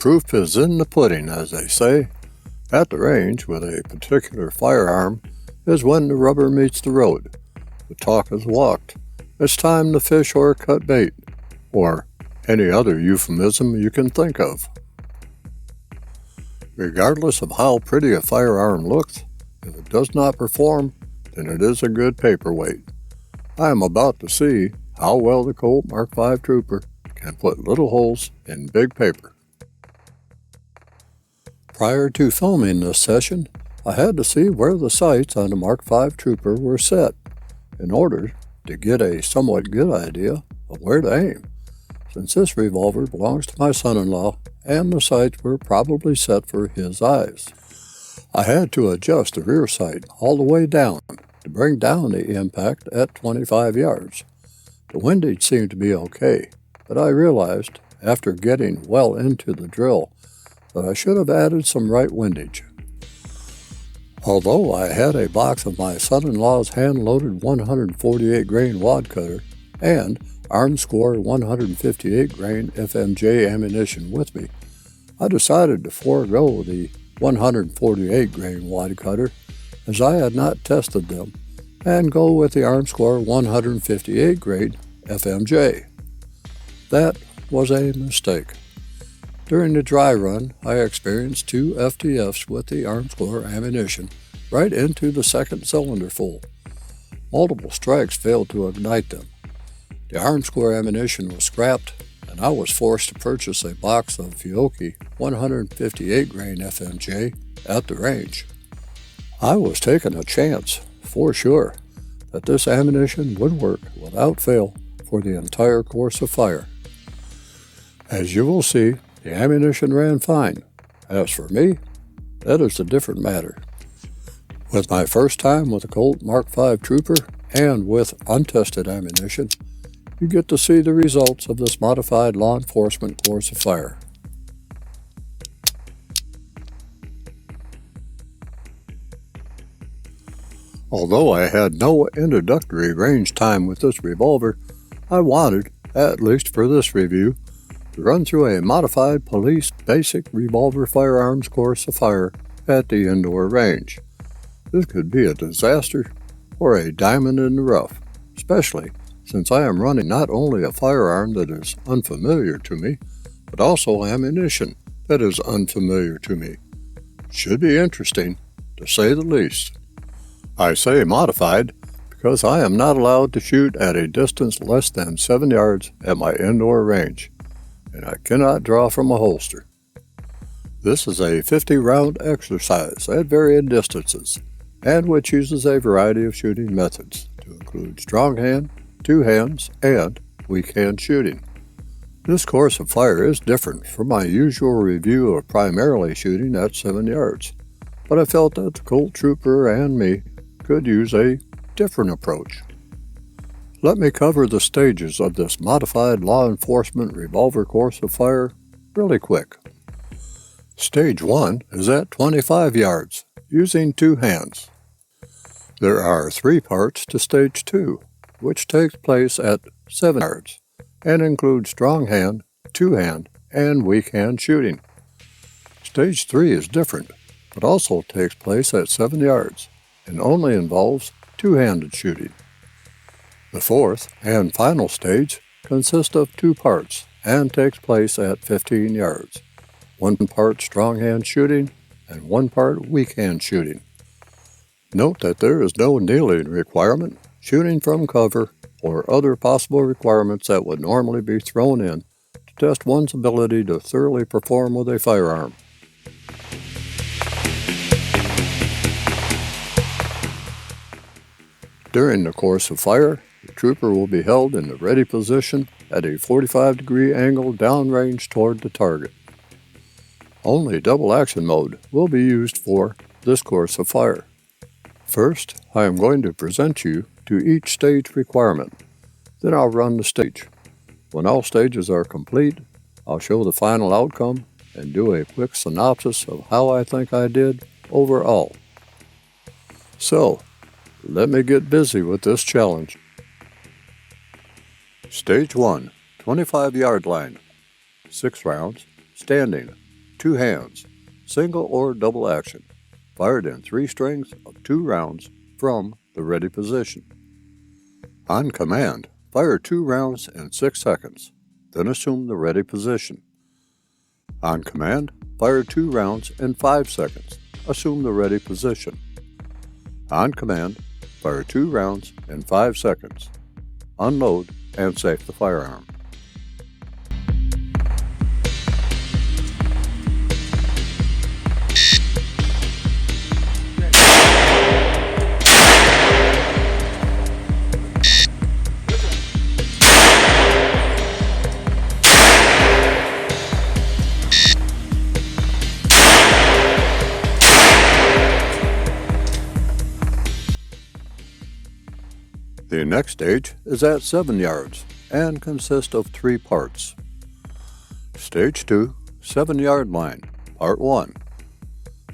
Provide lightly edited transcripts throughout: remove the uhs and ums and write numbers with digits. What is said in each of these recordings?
proof is in the pudding, as they say. At the range with a particular firearm is when the rubber meets the road. The talk is walked. It's time to fish or cut bait, or any other euphemism you can think of. Regardless of how pretty a firearm looks, if it does not perform, then it is a good paperweight. I am about to see how well the Colt MKV Trooper can put little holes in big paper. Prior to filming this session, I had to see where the sights on the MKV Trooper were set in order to get a somewhat good idea of where to aim, since this revolver belongs to my son-in-law and the sights were probably set for his eyes. I had to adjust the rear sight all the way down to bring down the impact at 25 yards. The windage seemed to be okay, but I realized, after getting well into the drill, that I should have added some right windage. Although I had a box of my son-in-law's hand-loaded 148 grain wad cutter and Armscore 158 grain FMJ ammunition with me, I decided to forego the 148 grain wad cutter as I had not tested them and go with the Armscore 158 grain FMJ. That was a mistake. During the dry run, I experienced 2 FTFs with the Armscore ammunition right into the second cylinder full. Multiple strikes failed to ignite them. The Armscore ammunition was scrapped, and I was forced to purchase a box of Fiocchi 158 grain FMJ at the range. I was taking a chance, for sure, that this ammunition would work without fail for the entire course of fire. As you will see, the ammunition ran fine. As for me, that is a different matter. With my first time with the Colt MKV Trooper and with untested ammunition, you get to see the results of this modified law enforcement course of fire. Although I had no introductory range time with this revolver, I wanted, at least for this review, to run through a modified police basic revolver firearms course of fire at the indoor range. This could be a disaster or a diamond in the rough, especially since I am running not only a firearm that is unfamiliar to me, but also ammunition that is unfamiliar to me. Should be interesting, to say the least. I say modified because I am not allowed to shoot at a distance less than 7 yards at my indoor range, and I cannot draw from a holster. This is a 50-round exercise at varying distances, and which uses a variety of shooting methods, to include strong hand, two hands, and weak hand shooting. This course of fire is different from my usual review of primarily shooting at 7 yards, but I felt that the Colt Trooper and me could use a different approach. Let me cover the stages of this modified law enforcement revolver course of fire really quick. Stage 1 is at 25 yards, using 2 hands. There are 3 parts to Stage 2, which takes place at 7 yards, and includes strong hand, 2 hand, and weak hand shooting. Stage 3 is different, but also takes place at 7 yards, and only involves 2-handed shooting. The 4th and final stage consists of 2 parts and takes place at 15 yards. 1 part strong hand shooting and 1 part weak hand shooting. Note that there is no kneeling requirement, shooting from cover, or other possible requirements that would normally be thrown in to test one's ability to thoroughly perform with a firearm. During the course of fire, the trooper will be held in the ready position at a 45-degree angle downrange toward the target. Only double action mode will be used for this course of fire. First, I am going to present you to each stage requirement. Then I'll run the stage. When all stages are complete, I'll show the final outcome and do a quick synopsis of how I think I did overall. So, let me get busy with this challenge. Stage 1, 25-yard line. 6 rounds, standing. two hands, single or double action, fired in 3 strings of 2 rounds from the ready position. On command, fire 2 rounds in 6 seconds, then assume the ready position. On command, fire 2 rounds in 5 seconds, assume the ready position. On command, fire 2 rounds in 5 seconds, unload and safe the firearm. The next stage is at 7 yards and consists of 3 parts. Stage 2, 7-yard line, Part 1.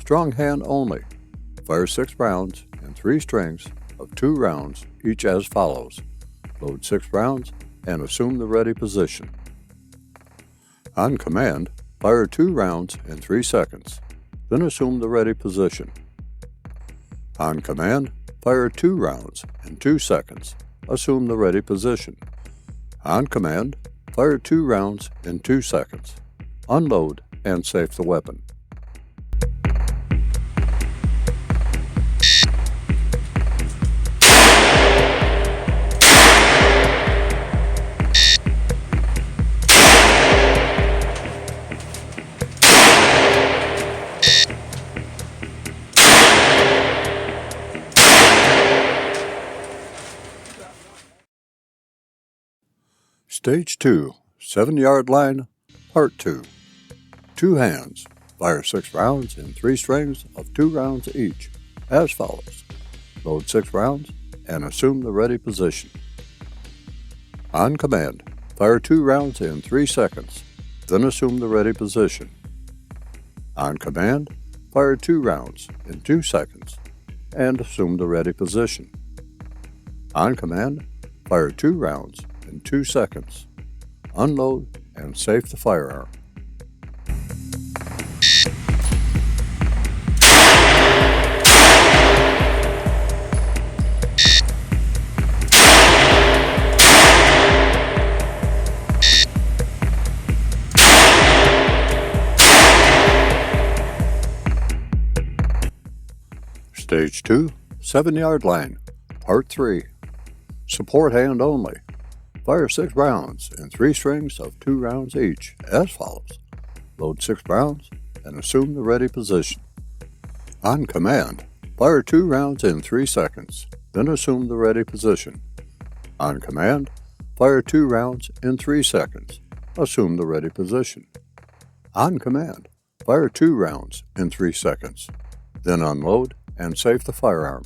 Strong hand only. Fire 6 rounds in 3 strings of 2 rounds, each as follows. Load 6 rounds and assume the ready position. On command, fire 2 rounds in 3 seconds, then assume the ready position. On command, fire 2 rounds in 2 seconds, assume the ready position. On command, fire 2 rounds in 2 seconds, unload and safe the weapon. Stage 2, 7-yard line, Part 2. 2 hands, fire 6 rounds in 3 strings of 2 rounds each, as follows. Load 6 rounds and assume the ready position. On command, fire 2 rounds in 3 seconds, then assume the ready position. On command, fire 2 rounds in 2 seconds and assume the ready position. On command, fire 2 rounds in 2 seconds, unload and safe the firearm. Stage 2, 7-yard line, Part 3. Support hand only. Fire 6 rounds in 3 strings of 2 rounds each, as follows. Load 6 rounds and assume the ready position. On command, fire 2 rounds in 3 seconds, then assume the ready position. On command, fire 2 rounds in 3 seconds, assume the ready position. On command, fire 2 rounds in 3 seconds, then unload and safe the firearm.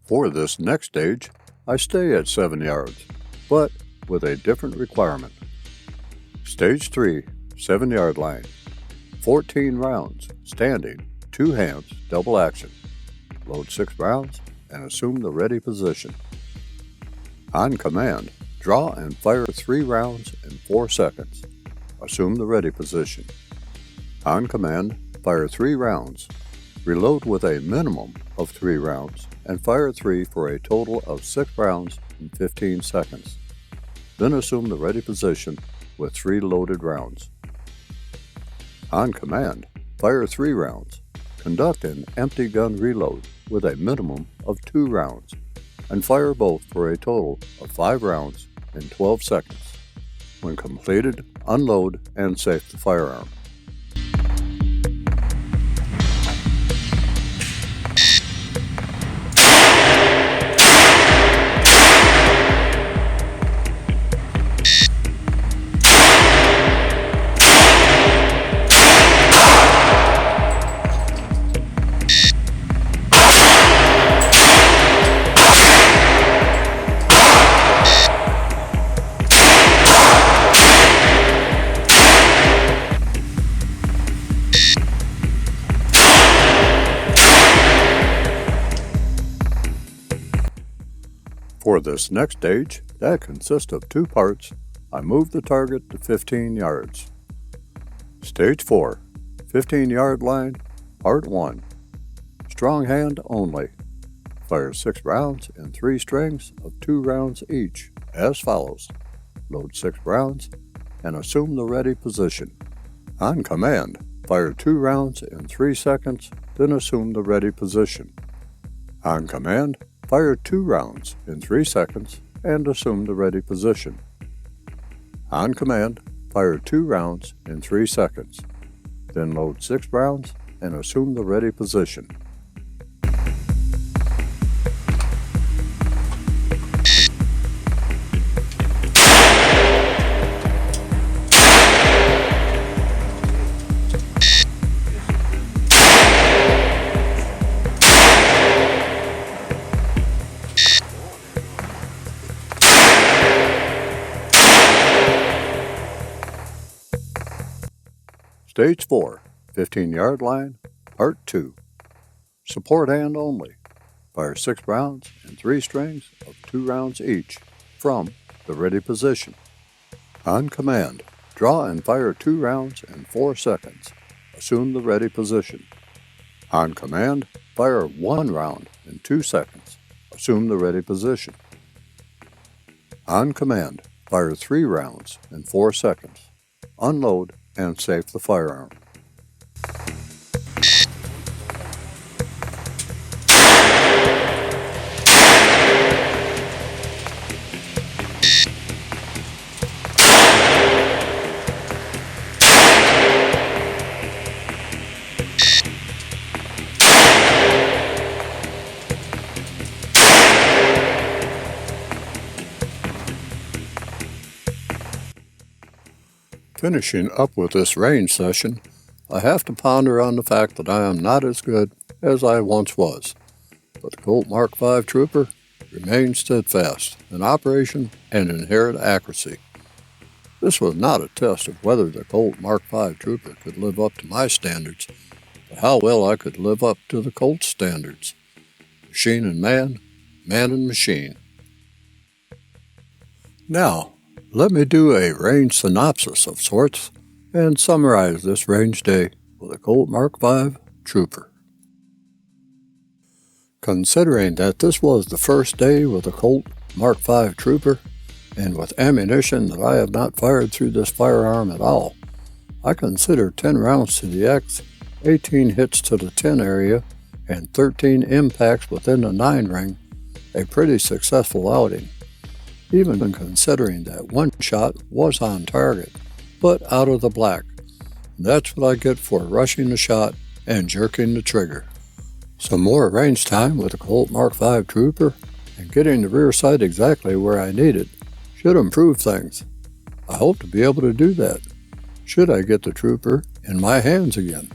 For this next stage, I stay at 7 yards, but with a different requirement. Stage 3, 7-yard line, 14 rounds, standing, 2 hands, double action. Load 6 rounds and assume the ready position. On command, draw and fire 3 rounds in 4 seconds. Assume the ready position. On command, fire 3 rounds. Reload with a minimum of 3 rounds and fire 3 for a total of 6 rounds in 15 seconds. Then assume the ready position with 3 loaded rounds. On command, fire 3 rounds. Conduct an empty gun reload with a minimum of 2 rounds and fire both for a total of 5 rounds in 12 seconds. When completed, unload and safe the firearm. For this next stage, that consists of 2 parts, I move the target to 15 yards. Stage 4, 15-yard line, Part 1. Strong hand only. Fire 6 rounds in 3 strings of 2 rounds each, as follows. Load 6 rounds and assume the ready position. On command, fire 2 rounds in 3 seconds, then assume the ready position. On command, fire 2 rounds in 3 seconds and assume the ready position. On command, fire 2 rounds in 3 seconds, then load 6 rounds and assume the ready position. Stage 4, 15-yard line, Part 2. Support hand only. Fire 6 rounds in 3 strings of 2 rounds each, from the ready position. On command, draw and fire 2 rounds in 4 seconds. Assume the ready position. On command, fire 1 round in 2 seconds. Assume the ready position. On command, fire 3 rounds in 4 seconds. Unload and safe the firearm. Finishing up with this range session, I have to ponder on the fact that I am not as good as I once was, but the Colt MKV Trooper remains steadfast in operation and inherent accuracy. This was not a test of whether the Colt MKV Trooper could live up to my standards, but how well I could live up to the Colt standards. Machine and man, man and machine. Now, let me do a range synopsis of sorts and summarize this range day with a Colt MKV Trooper. Considering that this was the first day with a Colt MKV Trooper, and with ammunition that I have not fired through this firearm at all, I consider 10 rounds to the X, 18 hits to the 10 area, and 13 impacts within the 9 ring a pretty successful outing, even considering that one shot was on target, but out of the black. That's what I get for rushing the shot and jerking the trigger. Some more range time with the Colt MKV Trooper and getting the rear sight exactly where I need it should improve things. I hope to be able to do that, should I get the Trooper in my hands again.